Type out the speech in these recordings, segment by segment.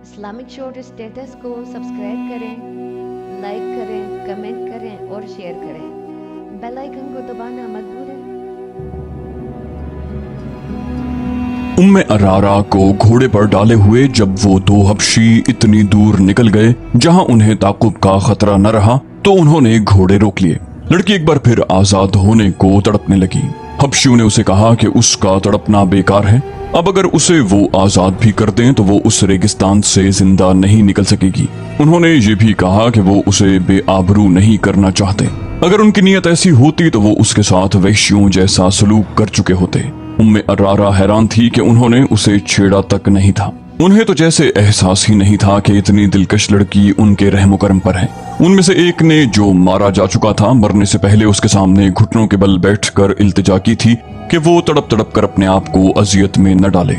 Islamic short status کو subscribe کریں، like کریں، کمنٹ کریں اور شیئر کریں۔ بیل آئیکن کو دبانا مت بھولیں۔ ارارا کو گھوڑے پر ڈالے ہوئے جب وہ دو حبشی اتنی دور نکل گئے جہاں انہیں تعقب کا خطرہ نہ رہا تو انہوں نے گھوڑے روک لیے۔ لڑکی ایک بار پھر آزاد ہونے کو تڑپنے لگی۔ حبشیوں نے اسے کہا کہ اس کا تڑپنا بیکار ہے، اب اگر اسے وہ آزاد بھی کر دیں تو وہ اس ریگستان سے زندہ نہیں نکل سکے گی۔ انہوں نے یہ بھی کہا کہ وہ اسے بے آبرو نہیں کرنا چاہتے، اگر ان کی نیت ایسی ہوتی تو وہ اس کے ساتھ وحشیوں جیسا سلوک کر چکے ہوتے۔ ارارا حیران تھی کہ انہوں نے اسے چھیڑا تک نہیں تھا۔ انہیں تو جیسے احساس ہی نہیں تھا کہ اتنی دلکش لڑکی ان کے رحم و کرم پر ہے۔ ان میں سے ایک نے جو مارا جا چکا تھا مرنے سے پہلے اس کے سامنے گھٹنوں کے بل بیٹھ کر التجا کی تھی کہ وہ تڑپ تڑپ کر اپنے آپ کو اذیت میں نہ ڈالے۔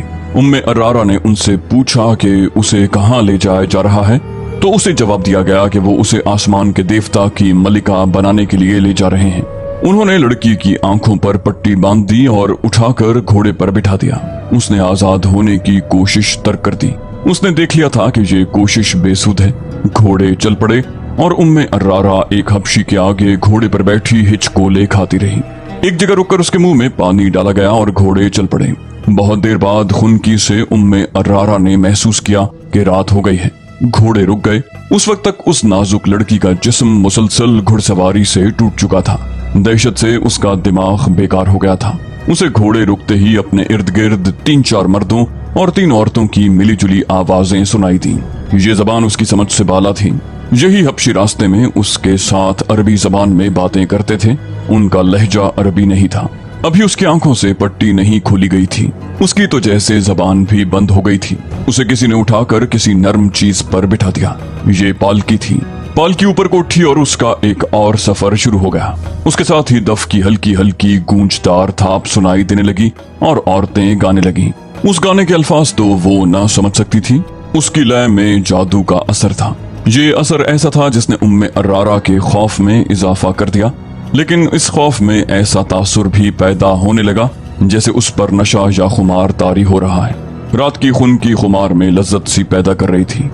ارارا نے ان سے پوچھا کہ اسے کہاں لے جایا جا رہا ہے تو اسے جواب دیا گیا کہ وہ اسے آسمان کے دیوتا کی ملکہ بنانے کے لیے لے جا رہے ہیں۔ انہوں نے لڑکی کی آنکھوں پر پٹی باندھ دی اور اٹھا کر گھوڑے پر بٹھا دیا۔ اس نے آزاد ہونے کی کوشش ترک کر دی۔ اس نے دیکھ لیا تھا کہ یہ کوشش بے سود ہے۔ گھوڑے چل پڑے اور ارارا ایک حبشی کے آگے گھوڑے پر بیٹھی ہچکولے کھاتی رہی۔ ایک جگہ رک کر اس کے منہ میں پانی ڈالا گیا اور گھوڑے چل پڑے۔ بہت دیر بعد خنکی سے ارارا نے محسوس کیا کہ رات ہو گئی ہے۔ گھوڑے رک گئے۔ اس وقت تک اس نازک لڑکی کا جسم مسلسل گھڑ سواری سے ٹوٹ چکا تھا۔ دہشت سے اس کا دماغ بیکار ہو گیا تھا۔ اسے گھوڑے رکتے ہی اپنے ارد گرد 3-4 مردوں اور 3 عورتوں کی ملی جلی آوازیں سنائی دیں۔ یہ زبان اس کی سمجھ سے بالا تھی۔ یہی حبشی راستے میں اس کے ساتھ عربی زبان میں باتیں کرتے تھے۔ ان کا لہجہ عربی نہیں تھا۔ ابھی اس کی آنکھوں سے پٹی نہیں کھولی گئی تھی۔ اس کی تو جیسے زبان بھی بند ہو گئی تھی۔ اسے کسی نے اٹھا کر کسی نرم چیز پر بٹھا دیا۔ یہ پالکی تھی۔ پالکی اوپر کو اٹھی اور اس کا ایک اور سفر شروع ہو گیا۔ اس کے ساتھ ہی دف کی ہلکی ہلکی گونجدار تھاپ سنائی دینے لگی اور عورتیں گانے لگیں۔ اس گانے کے الفاظ تو وہ نہ سمجھ سکتی تھی۔ اس کی لے میں جادو کا اثر تھا۔ یہ اثر ایسا تھا جس نے ارارا کے خوف میں اضافہ کر دیا، لیکن اس خوف میں ایسا تاثر بھی پیدا ہونے لگا جیسے اس پر نشہ یا خمار طاری ہو رہا ہے۔ رات کی خون کی خمار میں لذت سی پیدا کر رہی تھی۔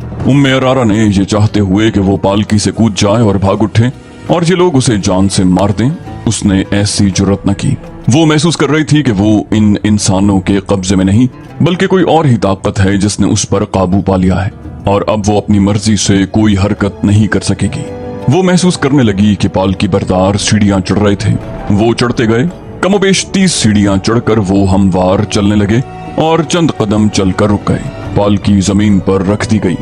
ارارا نے یہ چاہتے ہوئے کہ وہ پالکی سے کود جائے اور بھاگ اٹھے اور یہ لوگ اسے جان سے مار دیں، اس نے ایسی جرت نہ کی۔ وہ محسوس کر رہی تھی کہ وہ ان انسانوں کے قبضے میں نہیں بلکہ کوئی اور ہی طاقت ہے جس نے اس پر قابو پا لیا ہے اور اب وہ اپنی مرضی سے کوئی حرکت نہیں کر سکے گی۔ وہ محسوس کرنے لگی کہ پالکی بردار سیڑھیاں چڑھ رہے تھے۔ وہ چڑھتے گئے۔ کم و بیش 30 سیڑھیاں چڑھ کر وہ ہموار چلنے لگے اور چند قدم چل کر رک گئے۔ پالکی زمین پر رکھ دی گئی۔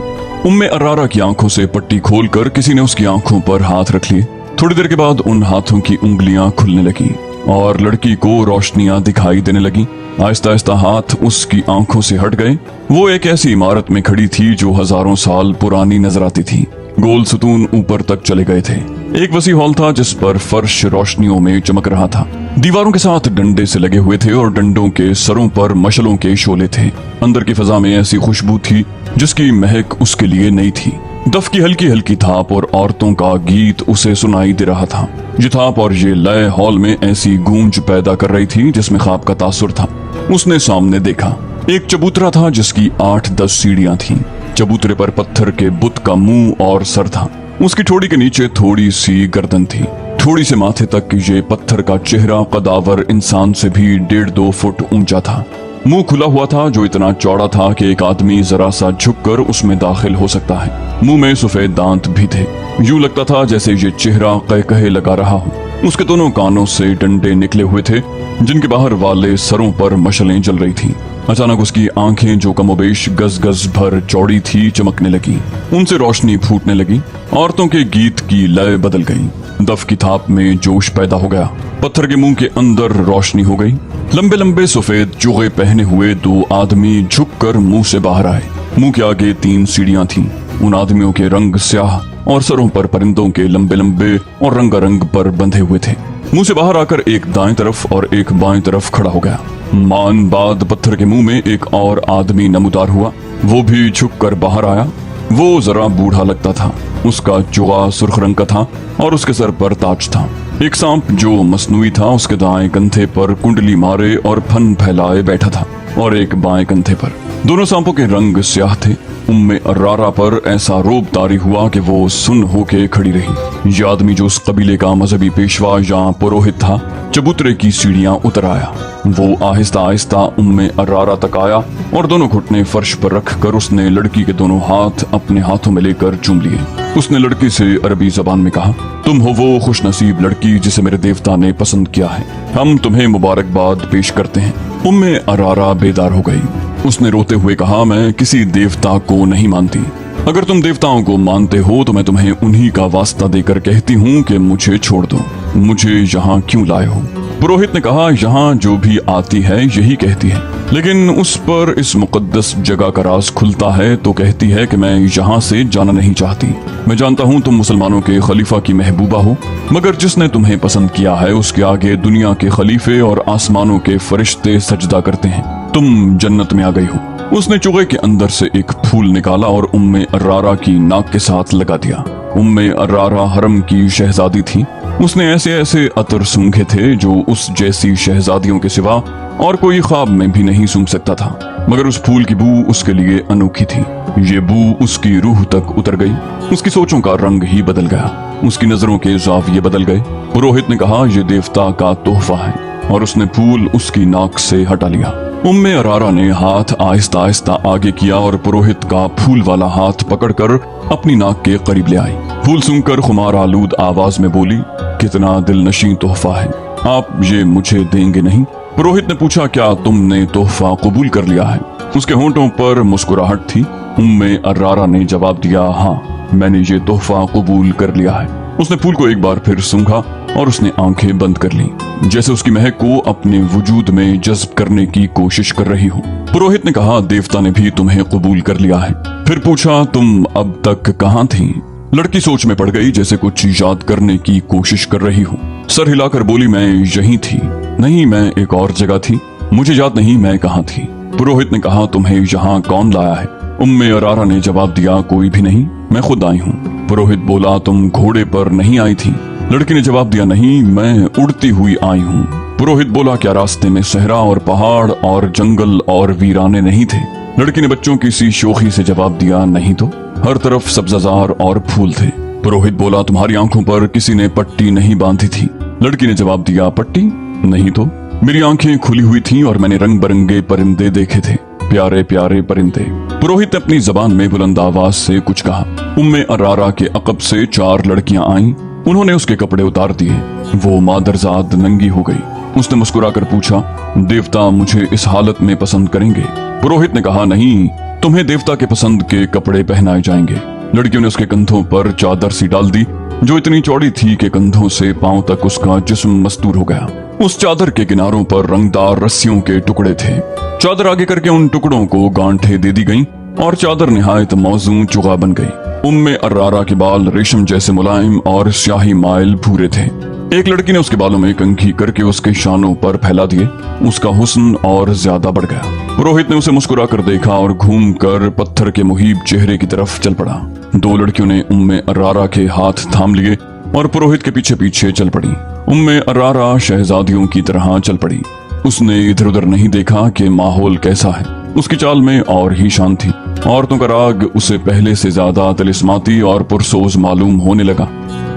ارارا کی آنکھوں سے پٹی کھول کر کسی نے اس کی آنکھوں پر ہاتھ رکھ لیے۔ تھوڑی دیر کے بعد ان ہاتھوں کی انگلیاں کھلنے لگیں اور لڑکی کو روشنیاں دکھائی دینے لگیں۔ آہستہ آہستہ ہاتھ اس کی آنکھوں سے ہٹ گئے۔ وہ ایک ایسی عمارت میں کھڑی تھی جو ہزاروں سال پرانی نظر آتی تھی۔ گول ستون اوپر تک چلے گئے تھے۔ ایک وسیع ہال تھا جس پر فرش روشنیوں میں چمک رہا تھا۔ دیواروں کے ساتھ ڈنڈے سے لگے ہوئے تھے اور ڈنڈوں کے سروں پر مشلوں کے شعلے تھے۔ اندر کی فضا میں ایسی خوشبو تھی جس کی مہک اس کے لیے نئی تھی۔ دف کی ہلکی ہلکی تھاپ اور عورتوں کا گیت اسے سنائی دے رہا تھا۔ یہ تھاپ اور یہ لے ہال میں ایسی گونج پیدا کر رہی تھی جس میں خواب کا تاثر تھا۔ اس نے سامنے دیکھا ایک چبوترا تھا جس کی 8-10 سیڑھیاں تھیں۔ چبوترے پر پتھر کے بت کا منہ اور سر تھا۔ اس کی ٹھوڑی کے نیچے تھوڑی سی گردن تھی۔ تھوڑی سے ماتھے تک یہ پتھر کا چہرہ قداور انسان سے بھی 1.5-2 فٹ اونچا تھا۔ منہ کھلا ہوا تھا جو اتنا چوڑا تھا کہ ایک آدمی ذرا سا جھک کر اس میں داخل ہو سکتا ہے۔ منہ میں سفید دانت بھی تھے۔ یوں لگتا تھا جیسے یہ چہرہ قہقہے لگا رہا ہو۔ اس کے دونوں کانوں سے ڈنڈے نکلے ہوئے تھے جن کے باہر والے سروں پر مشلیں جل رہی تھیں۔ اچانک اس کی آنکھیں جو کم و بیش گز گز بھر چوڑی تھی چمکنے لگی۔ ان سے روشنی پھوٹنے لگی۔ عورتوں کے گیت کی لے بدل گئی۔ دف کی تھاپ میں جوش پیدا ہو گیا۔ پتھر کے منہ کے اندر روشنی ہو گئی۔ لمبے لمبے سفید چوغے پہنے ہوئے 2 آدمی جھک کر منہ سے باہر آئے۔ منہ کے آگے 3 سیڑھیاں تھیں۔ ان آدمیوں کے رنگ سیاہ اور سروں پر پرندوں کے لمبے لمبے اور رنگا رنگ پر بندھے ہوئے تھے۔ منہ سے باہر آ کر ایک دائیں طرف اور ایک بائیں طرف کھڑا ہو گیا۔ مان بعد پتھر کے منہ میں ایک اور آدمی نمودار ہوا۔ وہ بھی جھک کر باہر آیا۔ وہ ذرا بوڑھا لگتا تھا۔ اس کا چوغا سرخ رنگ کا تھا اور اس کے سر پر تاج تھا۔ ایک سانپ جو مصنوعی تھا اس کے دائیں کندھے پر کنڈلی مارے اور پھن پھیلائے بیٹھا تھا اور ایک بائیں کندھے پر۔ دونوں سانپوں کے رنگ سیاہ تھے۔ उम्मे अर्रारा पर ऐसा रोब तारी हुआ कि वो सुन होके खड़ी रही। ये आदमी जो उस कबीले का मजहबी पेशवा या पुरोहित था, चबूतरे की सीढ़ियां उतर आया। वो आहिस्ता आहिस्ता उम्मे अर्रारा तक आया और दोनों घुटने फर्श पर रखकर उसने लड़की के दोनों हाथ अपने हाथों में लेकर चूम लिए। उसने लड़की से अरबी जबान में कहा, तुम हो वो खुशनसीब लड़की जिसे मेरे देवता ने पसंद किया है। हम तुम्हें मुबारकबाद पेश करते हैं। उम्मे अर्रारा बेदार हो गई। उसने रोते हुए कहा, मैं किसी देवता को नहीं मानती। अगर तुम देवताओं को मानते हो तो मैं तुम्हें उन्हीं का वास्ता देकर कहती हूँ कि मुझे छोड़ दो। मुझे यहाँ क्यों लाए हो? पुरोहित ने कहा, यहाँ जो भी आती है यही कहती है, लेकिन उस पर इस मुकद्दस जगह का राज खुलता है तो कहती है कि मैं यहाँ से जाना नहीं चाहती। मैं जानता हूँ तुम मुसलमानों के खलीफा की महबूबा हो, मगर जिसने तुम्हें पसंद किया है उसके आगे दुनिया के खलीफे और आसमानों के फरिश्ते सजदा करते हैं। तुम जन्नत में आ गई हो। उसने चुगे के अंदर से एक फूल निकाला और उम्मे अर्रारा की नाक के साथ लगा दिया। उम्मे अर्रारा हरम की शहजादी थी। उसने ऐसे ऐसे अतर सूंघे थे जो उस जैसी शहजादियों के सिवा और कोई ख्वाब में भी नहीं सूंघ सकता था, मगर उस फूल की बू उसके लिए अनोखी थी। ये बू उसकी रूह तक उतर गई। उसकी सोचों का रंग ही बदल गया। उसकी नजरों के जाविये बदल गए। पुरोहित ने कहा, यह देवता का तोहफा है, और उसने फूल उसकी नाक से हटा लिया। उम्मे अर्रारा ने हाथ आहिस्ता आहिस्ता आगे किया और पुरोहित का फूल वाला हाथ पकड़कर अपनी नाक के करीब ले आई। फूल सूंघकर खुमार आलूद आवाज में बोली, कितना दिलनशी तोहफा है, आप ये मुझे देंगे नहीं? पुरोहित ने पूछा, क्या तुमने तोहफा कबूल कर लिया है? उसके होंठों पर मुस्कुराहट थी। उम्मे अर्रारा ने जवाब दिया, हाँ, मैंने ये तोहफा कबूल कर लिया है। उसने फूल को एक बार फिर सूंघा और उसने आंखें बंद कर ली, जैसे उसकी महक को अपने वजूद में जज्ब करने की कोशिश कर रही हो। पुरोहित ने कहा, देवता ने भी तुम्हें कबूल कर लिया है। फिर पूछा, तुम अब तक कहाँ थी? लड़की सोच में पड़ गई, जैसे कुछ याद करने की कोशिश कर रही हो। सर हिलाकर बोली, मैं यहीं थी। नहीं, मैं एक और जगह थी। मुझे याद नहीं मैं कहाँ थी। पुरोहित ने कहा, तुम्हें यहाँ कौन लाया है? उम्मे अर्रारा ने जवाब दिया, कोई भी नहीं, मैं खुद आई हूँ। पुरोहित बोला, तुम घोड़े पर नहीं आई थी? लड़की ने जवाब दिया, नहीं, मैं उड़ती हुई आई हूँ। पुरोहित बोला, क्या रास्ते में सहरा और पहाड़ और जंगल और वीराने नहीं थे? लड़की ने बच्चों की सी शोखी से जवाब दिया, नहीं तो, हर तरफ सब्जाजार और फूल थे। पुरोहित बोला, तुम्हारी आंखों पर किसी ने पट्टी नहीं बांधी थी? लड़की ने जवाब दिया, पट्टी? नहीं तो, मेरी आंखें खुली हुई थीं और मैंने रंग बिरंगे परिंदे देखे थे, प्यारे प्यारे परिंदे। पुरोहित ने अपनी जबान में बुलंद आवाज से कुछ कहा। उम्मे अर्रारा के अकब से 4 लड़कियां आईं। उन्होंने उसके कपड़े उतार दिए। वो मादरजाद नंगी हो गई। उसने मुस्कुराकर पूछा, देवता मुझे इस हालत में पसंद करेंगे? पुरोहित ने कहा, नहीं, तुम्हें देवता के पसंद के कपड़े पहनाए जाएंगे। लड़कियों ने उसके कंधों पर चादर सी डाल दी, जो इतनी चौड़ी थी कि कंधों से पांव तक उसका जिस्म मस्तूर हो गया। उस चादर के किनारों पर रंगदार रस्सियों के टुकड़े थे। चादर आगे करके उन टुकड़ों को गांठें दे दी गईं और चादर निहायत मौजूं चुगा बन गई। उम्मे अर्रारा के बाल रेशम जैसे मुलायम और स्याही माइल भूरे थे। एक लड़की ने उसके बालों में कंघी करके उसके शानों पर फैला दिए। उसका हुस्न और ज्यादा बढ़ गया। पुरोहित ने उसे मुस्कुरा कर देखा और घूम कर पत्थर के मुहीब चेहरे की तरफ चल पड़ा। 2 लड़कियों ने उम्मे अर्रारा के हाथ थाम लिए और पुरोहित के पीछे पीछे चल पड़ी। उम्मे अर्रारा शहजादियों की तरह चल पड़ी। उसने इधर उधर नहीं देखा कि माहौल कैसा है। उसकी चाल में और ही शान थी। औरतों का राग उसे पहले से ज्यादा तिलिस्माती और पुरसोज मालूम होने लगा।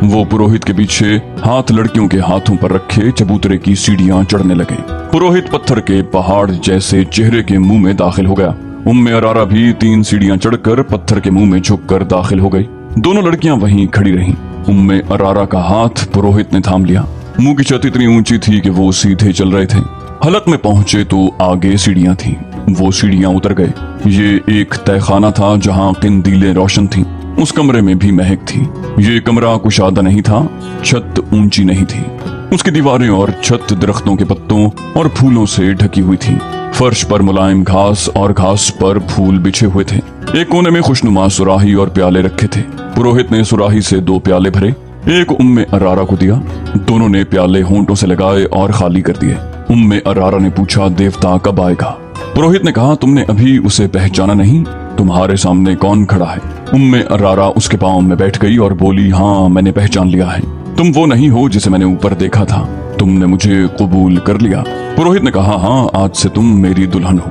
वो पुरोहित के पीछे हाथ लड़कियों के हाथों पर रखे चबूतरे की सीढ़ियां चढ़ने लगे। पुरोहित पत्थर के पहाड़ जैसे चेहरे के मुंह में दाखिल हो गया। उम्मे अर्रारा भी 3 सीढ़ियां चढ़कर पत्थर के मुंह में झुककर दाखिल हो गई। दोनों लड़कियां वहीं खड़ी रहीं। उम्मे अर्रारा का हाथ पुरोहित ने थाम लिया। मुंह की छत इतनी ऊंची थी कि वो सीधे चल रहे थे। हलक में पहुंचे तो आगे सीढ़ियां थीं। वो सीढ़ियां उतर गए। ये एक तहखाना था जहां किंदीलें रोशन थीं। उस कमरे में भी महक थी। ये कमरा कुशादा नहीं था, छत ऊंची नहीं थी। उसकी दीवारें और छत दरख्तों के पत्तों और फूलों से ढकी हुई थी। फर्श पर मुलायम घास और घास पर फूल बिछे हुए थे। एक कोने में खुशनुमा सुराही और प्याले रखे थे। पुरोहित ने सुराही से 2 प्याले भरे, एक उम्मे अर्रारा को दिया। दोनों ने प्याले होंठों से लगाए और खाली कर दिए। उम्मे अर्रारा ने पूछा, देवता कब आएगा? पुरोहित ने कहा, तुमने अभी उसे पहचाना नहीं? तुम्हारे सामने कौन खड़ा है? उम्मे अर्रारा उसके पांव में बैठ गई और बोली, हाँ, मैंने पहचान लिया है। तुम वो नहीं हो जिसे मैंने ऊपर देखा था। तुमने मुझे कबूल कर लिया। पुरोहित ने कहा, हाँ, आज से तुम मेरी दुल्हन हो।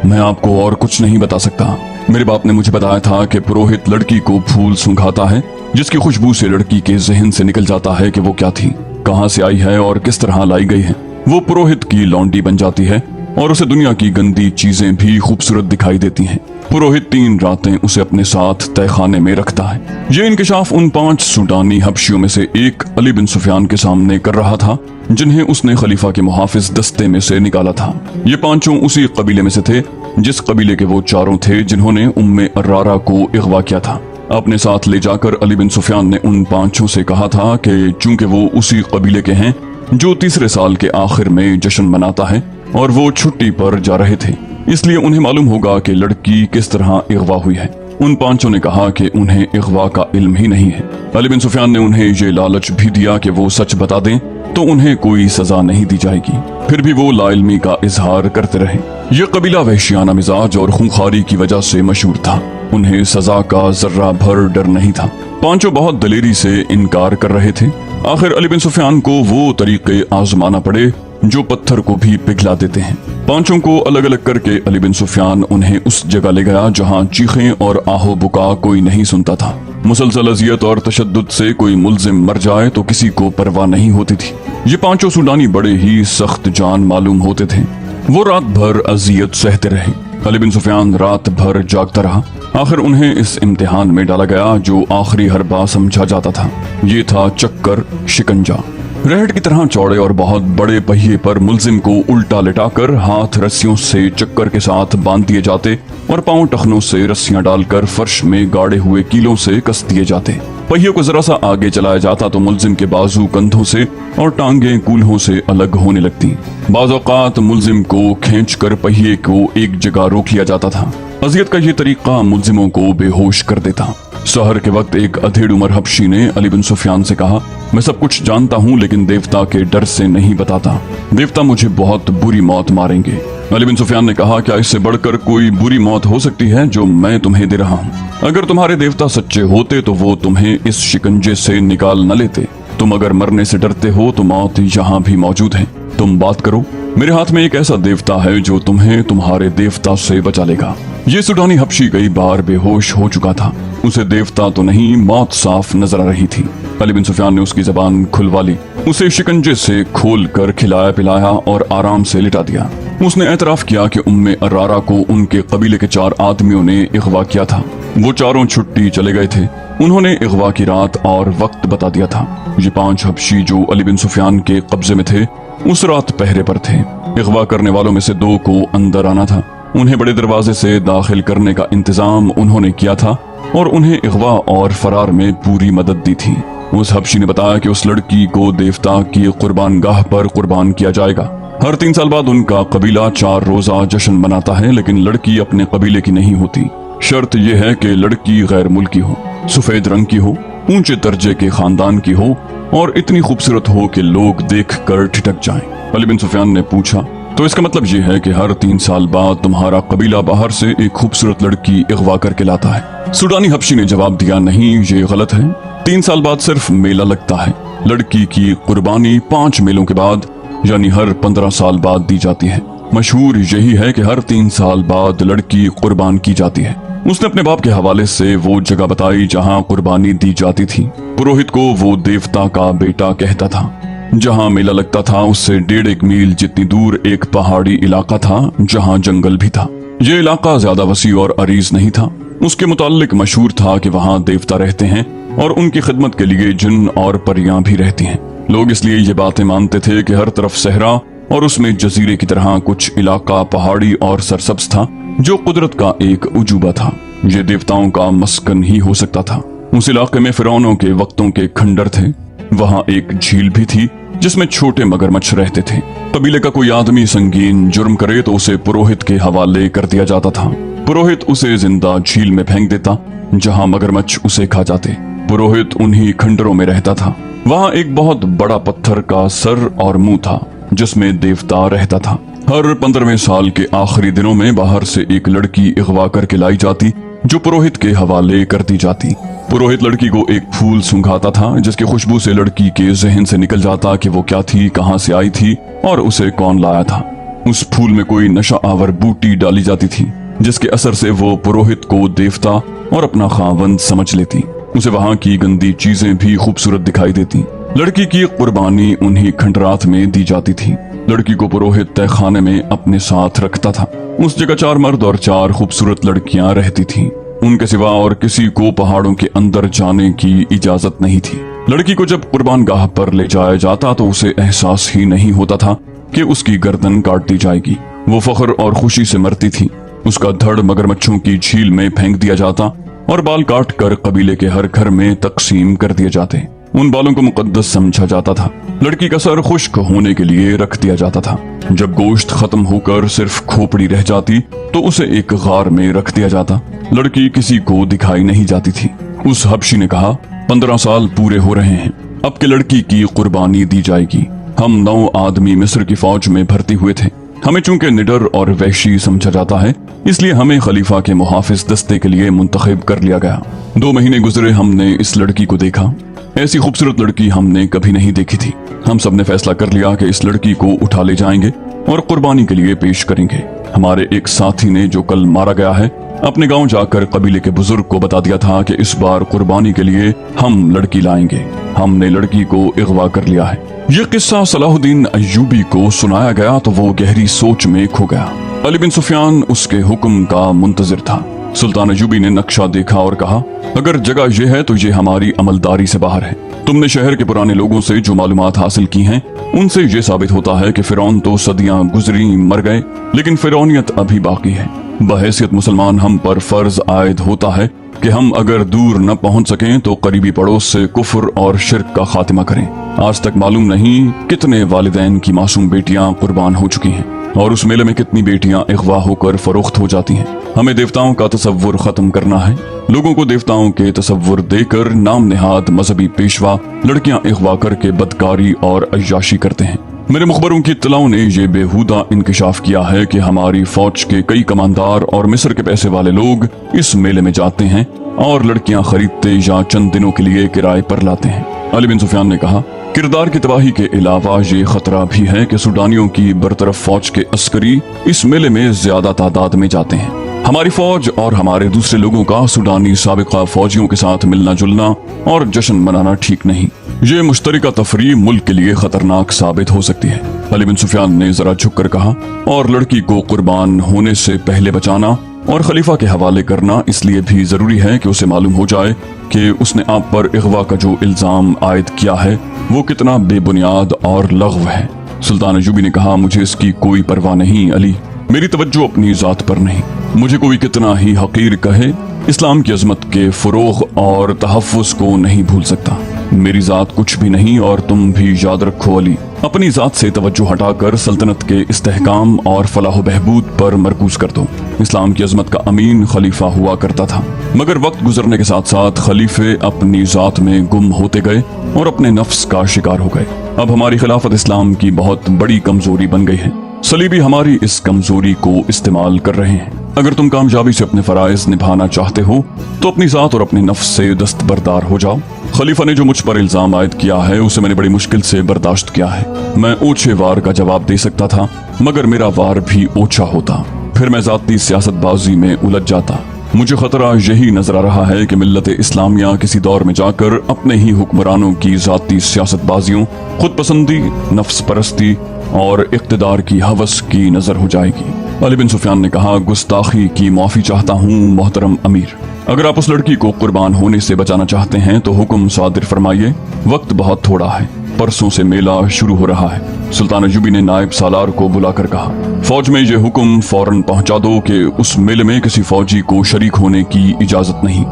मैं आपको और कुछ नहीं बता सकता। मेरे बाप ने मुझे बताया था कि पुरोहित लड़की को फूल सुंघाता है, जिसकी खुशबू से लड़की के जहन से निकल जाता है कि वो क्या थी, कहां से आई है और किस तरह लाई गई है। वो पुरोहित की लौंडी बन जाती है और उसे दुनिया की गंदी चीजें भी खूबसूरत दिखाई देती हैं। पुरोहित 3 रातें उसे अपने साथ तहखाने में रखता है। ये इंकशाफ उन 5 सूडानी हबशियों में से एक अली बिन सुफियान के सामने कर रहा था, जिन्हें उसने खलीफा के मुहाफिज दस्ते में से निकाला था। ये 5 उसी कबीले में से थे जिस कबीले के वो 4 थे जिन्होंने उम्मे अर्रारा को अगवा किया था। अपने साथ ले जाकर अली बिन सुफियान ने उन 5 से कहा था कि चूंकि वो उसी कबीले के हैं जो तीसरे साल के आखिर में जश्न मनाता है और वो छुट्टी पर जा रहे थे, इसलिए उन्हें मालूम होगा कि लड़की किस तरह अगवा हुई है। उन 5 ने कहा कि उन्हें अगवा का इल्म ही नहीं है। अली बिन सुफियान ने उन्हें ये लालच भी दिया कि वो सच बता दें तो उन्हें कोई सजा नहीं दी जाएगी। फिर भी वो लाइल्मी का इजहार करते रहे। ये कबीला वहशियाना मिजाज और खूंखारी की वजह से मशहूर था। उन्हें सजा का जर्रा भर डर नहीं था। 5 बहुत दलेरी से इनकार कर रहे थे। आखिर अली बिन सुफियान को वो तरीके आजमाना पड़े जो पत्थर को भी पिघला देते हैं। 5 को अलग अलग करके अली बिन सुफियान उन्हें उस जगह ले गया जहां चीखें और आहो बुका कोई नहीं सुनता था। मुसलसल अजियत और तशद्दुद से कोई मुल्जिम मर जाए तो किसी को परवाह नहीं होती थी। ये 5 सूडानी बड़े ही सख्त जान मालूम होते थे। वो रात भर अजियत सहते रहे। अली बिन सुफियान रात भर जागता रहा। आखिर उन्हें इस इम्तिहान में डाला गया जो आखिरी हरबा समझा जाता था। ये था चक्कर शिकंजा। रेहड़ की तरह चौड़े और बहुत बड़े पहिए पर मुल्जिम को उल्टा लिटाकर हाथ रस्सियों से चक्कर के साथ बांध दिए जाते और पांव टखनों से रस्सियां डालकर फर्श में गाड़े हुए कीलों से कस दिए जाते। पहिए को जरा सा आगे चलाया जाता तो मुल्जिम के बाजू कंधों से और टांगे कूल्हों से अलग होने लगती। बाज़ औक़ात मुल्जिम को खींचकर पहिए को एक जगह रोक लिया जाता था। अजियत का ये तरीका मुल्जिमों को बेहोश कर देता। सहर के वक्त एक अधेड़ उमर हबशी ने अली बिन सुफियान से कहा, मैं सब कुछ जानता हूँ लेकिन देवता के डर से नहीं बताता। देवता मुझे बहुत बुरी मौत मारेंगे। अली बिन सुफियान ने कहा, क्या इससे बढ़कर कोई बुरी मौत हो सकती है जो मैं तुम्हें दे रहा हूँ? अगर तुम्हारे देवता सच्चे होते तो वो तुम्हें इस शिकंजे से निकाल न लेते। तुम अगर मरने से डरते हो तो मौत यहाँ भी मौजूद है। तुम बात करो। मेरे हाथ में एक ऐसा देवता है जो तुम्हें तुम्हारे देवता से बचा लेगा। ये सूडानी हबशी कई बार बेहोश हो चुका था। उसे देवता तो नहीं, मौत साफ नजर आ रही थी। अली बिन सुफियान ने उसकी जबान खुलवा ली, उसे शिकंजे से खोल कर खिलाया पिलाया और आराम से लिटा दिया। उसने एतराफ किया कि उम्मे अर्रारा को उनके कबीले के 4 आदमियों ने अगवा किया था। वो 4 छुट्टी चले गए थे। उन्होंने अगवा की रात और वक्त बता दिया था। ये 5 हबशी जो अली बिन सुफियान के कब्जे में थे उस रात पहरे पर थे। अगवा करने वालों में से 2 को अंदर आना था। उन्हें बड़े दरवाजे से दाखिल करने का इंतजाम उन्होंने किया था और उन्हें अगवा और फरार में पूरी मदद दी थी। उस हबशी ने बताया कि उस लड़की को देवता की कुर्बान गाह पर कुर्बान किया जाएगा। हर 3 साल बाद उनका कबीला 4 रोजा जश्न मनाता है, लेकिन लड़की अपने कबीले की नहीं होती। शर्त यह है कि लड़की गैर मुल्की हो, सफेद रंग की हो, ऊंचे दर्जे के खानदान की हो और इतनी खूबसूरत हो कि लोग देखकर ठिठक जाएं। अली बिन सुफियान ने पूछा, तो इसका मतलब ये है कि हर 3 साल बाद तुम्हारा कबीला बाहर से एक खूबसूरत लड़की अगवा करके लाता है? सूडानी हबशी ने जवाब दिया, नहीं, ये गलत है। 3 साल बाद सिर्फ मेला लगता है। लड़की की कुर्बानी 5 मेलों के बाद यानी हर 15 साल बाद दी जाती है। मशहूर यही है कि हर 3 साल बाद लड़की कुर्बान की जाती है। उसने अपने बाप के हवाले से वो जगह बताई जहां कुर्बानी दी जाती थी। पुरोहित को वो देवता का बेटा कहता था। जहां मेला लगता था उससे 1.5 मील जितनी दूर एक पहाड़ी इलाका था जहां जंगल भी था। ये इलाका ज्यादा वसी और अरीज नहीं था। उसके मुताल्लिक मशहूर था कि वहां देवता रहते हैं और उनकी खिदमत के लिए जिन और परियां भी रहती हैं। लोग इसलिए ये बातें मानते थे कि हर तरफ सहरा और उसमें जजीरे की तरह कुछ इलाका पहाड़ी और सरसब्ज था जो कुदरत का एक उजूबा था। ये देवताओं का मस्कन ही हो सकता था। उस इलाके में फिरौनों के वक्तों के खंडर थे। वहां एक झील भी थी जिसमें छोटे मगरमच्छ रहते थे। कबीले का कोई आदमी संगीन जुर्म करे तो उसे पुरोहित के हवाले कर दिया जाता था। पुरोहित उसे जिंदा झील में फेंक देता जहां मगरमच्छ उसे खा जाते। पुरोहित उन्हीं खंडरों में रहता था। वहां एक बहुत बड़ा पत्थर का सर और मुंह था जिसमें देवता रहता था। हर 15वें साल के आखिरी दिनों में बाहर से एक लड़की अगवा करके लाई जाती जो पुरोहित के हवाले कर दी जाती। पुरोहित लड़की को एक फूल सूंघाता था जिसकी खुशबू से लड़की के जहन से निकल जाता कि वो क्या थी, कहां से आई थी और उसे कौन लाया था। उस फूल में कोई नशा आवर बूटी डाली जाती थी जिसके असर से वो पुरोहित को देवता और अपना खावंद समझ लेती। उसे वहां की गंदी चीजें भी खूबसूरत दिखाई देती। लड़की की कुर्बानी उन्हीं खंडरात में दी जाती थी। लड़की को पुरोहित तहखाने में अपने साथ रखता था। उस जगह 4 मर्द और 4 खूबसूरत लड़कियां रहती थीं। उनके सिवा और किसी को पहाड़ों के अंदर जाने की इजाजत नहीं थी। लड़की को जब कुर्बान गाह पर ले जाया जाता तो उसे एहसास ही नहीं होता था कि उसकी गर्दन काट दी जाएगी। वो फख्र और खुशी से मरती थी। उसका धड़ मगरमच्छों की झील में फेंक दिया जाता और बाल काट कर कबीले के हर घर में तकसीम कर दिए जाते। उन बालों को मुकद्दस समझा जाता था। लड़की का सर खुश्क होने के लिए रख दिया जाता था। जब गोश्त खत्म होकर सिर्फ खोपड़ी रह जाती तो उसे एक गार में रख दिया जाता। लड़की किसी को दिखाई नहीं जाती थी। उस हबशी ने कहा, 15 साल पूरे हो रहे हैं, अब के लड़की की कुर्बानी दी जाएगी। हम 9 आदमी मिस्र की फौज में भर्ती हुए थे। हमें चूंकि निडर और वहशी समझा जाता है, इसलिए हमें खलीफा के मुहाफिज दस्ते के लिए मुंतखब कर लिया गया। 2 महीने गुजरे, हमने इस लड़की को देखा। ऐसी खूबसूरत लड़की हमने कभी नहीं देखी थी। हम सब ने फैसला कर लिया कि इस लड़की को उठा ले जाएंगे और कुर्बानी के लिए पेश करेंगे। हमारे एक साथी ने, जो कल मारा गया है, अपने गांव जाकर कबीले के बुजुर्ग को बता दिया था कि इस बार कुर्बानी के लिए हम लड़की लाएंगे। हमने लड़की को अगवा कर लिया है। ये किस्सा सलाहुद्दीन अय्यूबी को सुनाया गया तो वो गहरी सोच में खो गया। अली बिन सुफियान उसके हुक्म का मुंतजिर था। सुल्तान अय्यूबी ने नक्शा देखा और कहा, अगर जगह ये है तो ये हमारी अमलदारी से बाहर है। तुमने शहर के पुराने लोगों से जो मालूमात हासिल की हैं, उनसे ये साबित होता है कि फिरौन तो सदियां गुजरी, मर गए, लेकिन फिरौनियत अभी बाकी है। बहैसियत मुसलमान हम पर फर्ज आयद होता है कि हम अगर दूर न पहुंच सकें तो करीबी पड़ोस से कुफ्र और शिर्क का खात्मा करें। आज तक मालूम नहीं कितने वालिदैन की मासूम बेटियां कुर्बान हो चुकी हैं और उस मेले में कितनी बेटियां अगवा होकर फरोख्त हो जाती हैं। हमें देवताओं का तसव्वुर खत्म करना है। लोगों को देवताओं के तसव्वुर देकर नाम नेहाद मजहबी पेशवा लड़कियां अगवा करके बदकारी और अय्याशी करते हैं। मेरे मुखबरों की इत्तलाओं ने यह बेहुदा इंकशाफ किया है कि हमारी फौज के कई कमांडार और मिस्र के पैसे वाले लोग इस मेले में जाते हैं और लड़कियां खरीदते या चंद दिनों के लिए किराए पर लाते हैं। अली बिन सुफियान ने कहा, किरदार की तबाही के अलावा ये खतरा भी है कि सूडानियों की बरतरफ फौज के अस्करी इस मेले में ज्यादा तादाद में जाते हैं। हमारी फौज और हमारे दूसरे लोगों का सूडानी साबिका फौजियों के साथ मिलना जुलना और जश्न मनाना ठीक नहीं। ये मुश्तरका तफरी मुल्क के लिए खतरनाक साबित हो सकती है। अली बिन सुफियान ने जरा झुककर कहा, और लड़की को कुर्बान होने से पहले बचाना और खलीफा के हवाले करना इसलिए भी जरूरी है कि उसे मालूम हो जाए कि उसने आप पर अगवा का जो इल्जाम आयद किया है वो कितना बेबुनियाद और लग़्व है। सुल्तान अय्यूबी ने कहा, मुझे इसकी कोई परवाह नहीं अली, मेरी तवज्जो अपनी जात पर नहीं। मुझे कोई कितना ही हकीर कहे, इस्लाम की अजमत के फरोग और तहफ़्फ़ुज़ को नहीं भूल सकता। मेरी जात कुछ भी नहीं और तुम भी याद रखो अली, अपनी जात से तवज्जो हटाकर सल्तनत के इस्तेहकाम और फलाह बहबूद पर मरकूज कर दो। इस्लाम की अजमत का अमीन खलीफा हुआ करता था, मगर वक्त गुजरने के साथ साथ खलीफे अपनी जात में गुम होते गए और अपने नफ्स का शिकार हो गए। अब हमारी खिलाफत इस्लाम की बहुत बड़ी कमजोरी बन गई है। सलीबी हमारी इस कमजोरी को इस्तेमाल कर रहे हैं। अगर तुम कामयाबी से अपने फराइज निभाना चाहते हो तो अपनी जात और अपने नफ्स से दस्तबरदार हो जाओ। खलीफा ने जो मुझ पर इल्जाम आयद किया है उसे मैंने बड़ी मुश्किल से बर्दाश्त किया है। मैं ओछे वार का जवाब दे सकता था, मगर मेरा वार भी ओछा होता, फिर मैं जाती सियासतबाजी में उलझ जाता। मुझे खतरा यही नजर आ रहा है कि मिल्लत इस्लामिया किसी दौर में जाकर अपने ही हुक्मरानों की जाती सियासतबाजियों, खुद पसंदी, नफ्स परस्ती और इक्तदार की हवस की नजर हो जाएगी। अली बिन सुफियान ने कहा, गुस्ताखी की माफी चाहता हूँ मोहतरम अमीर। अगर आप उस लड़की को कुर्बान होने से बचाना चाहते हैं तो हुक्म सादिर फरमाइए। वक्त बहुत थोड़ा है, परसों से मेला शुरू हो रहा है। सुल्तान अय्यूबी ने नायब सालार को बुलाकर कहा, फौज में ये हुक्म फौरन पहुंचा दो कि उस मेले में किसी फौजी को शरीक होने की इजाजत नहीं।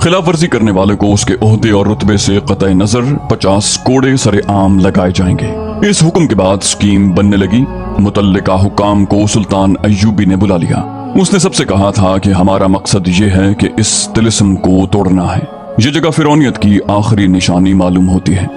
खिलाफ वर्जी करने वाले को उसके ओहदे और रुतबे से कतई नजर 50 कोड़े सरे आम लगाए जाएंगे। इस हुक्म के बाद स्कीम बनने लगी। मुतल्लिका हुकाम को सुल्तान अय्यूबी ने बुला लिया। उसने सबसे कहा था कि हमारा मकसद ये है कि इस तिलिस्म को तोड़ना है। ये जगह फिरौनियत की आखिरी निशानी मालूम होती है।